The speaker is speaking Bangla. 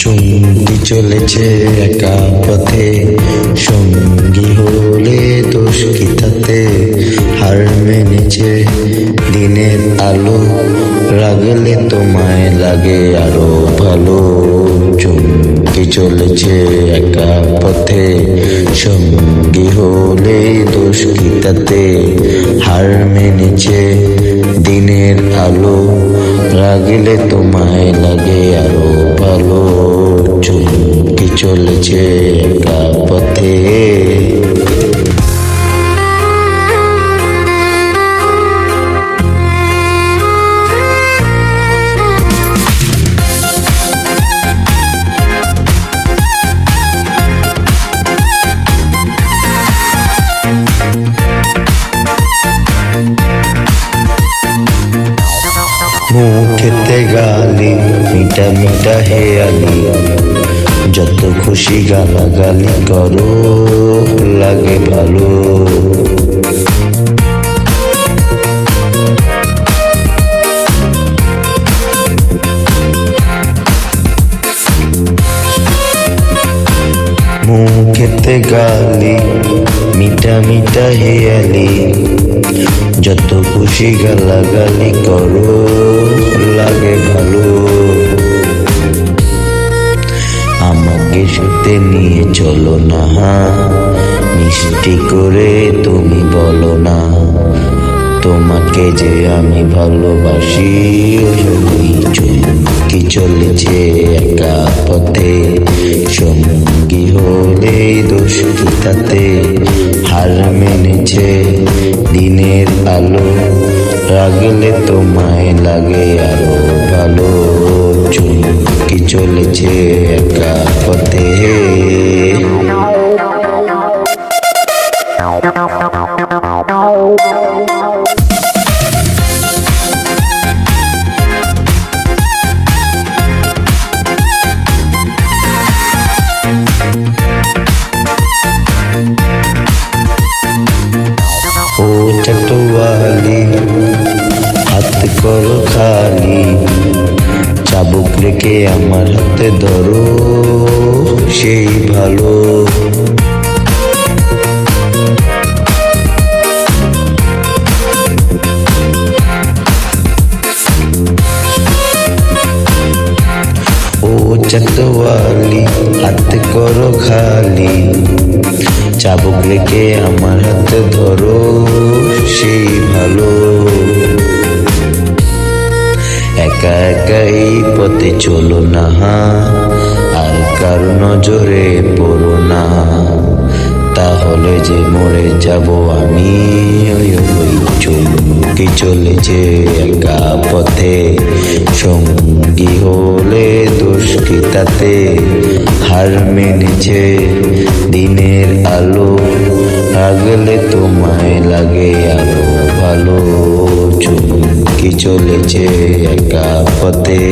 চুমকি চলেছে একা পথে, সঙ্গী হলে দোষ কি তাতে? হার মেনেছে দিনের আলো, রাগলে তোমায় লাগে আরো ভালো। চুমকি চলেছে একা পথে, সঙ্গী হলে দোষ কি তাতে? হার মেনেছে দিনের আলো, রাগলে তোমায় লাগে আরো ভালো। চুমকি চলেছে একা পথে। মুখেতে গালি মিঠা মিঠা হেয়ালি, যত খুশি গালাগালি করো লাগে ভালো। মুখেতে গালি মিঠা মিঠা হেয়ালি, যত খুশি গালাগালি করো লাগে ভালো। আমাকে সাথে নিয়ে চলো না, মিষ্টি করে তুমি বলো না, তোমাকে যে আমি ভালোবাসি। ওই চুমকি চলেছে একা পথে, সঙ্গী হলে দোষ কি তাতে? হার মেনেছে দিনের আলো, রাগলে তোমায় লাগে আরো ভালো। চুমকি চলেছে একা পথে। ও চটওয়ালি হাত করো খালি, চাবুক রেখে আমার হাতে ধরো সেই ভালো। ও চটওয়ালি হাত করো খালি, চাবুক রেখে আমার হাতে ধরো সেই ভালো। একা একা এই পথে চলো না, আর কারো নজরে পড়ো না, তাহলে যে মরে যাব আমি। ওই চুমকি চলেছে একা পথে, সঙ্গী হলে দোষ কি তাতে? হার মেনেছে দিনের আলো, রাগলে তোমায় লাগে আরো ভালো। চুমকি চলেছে একা পথে।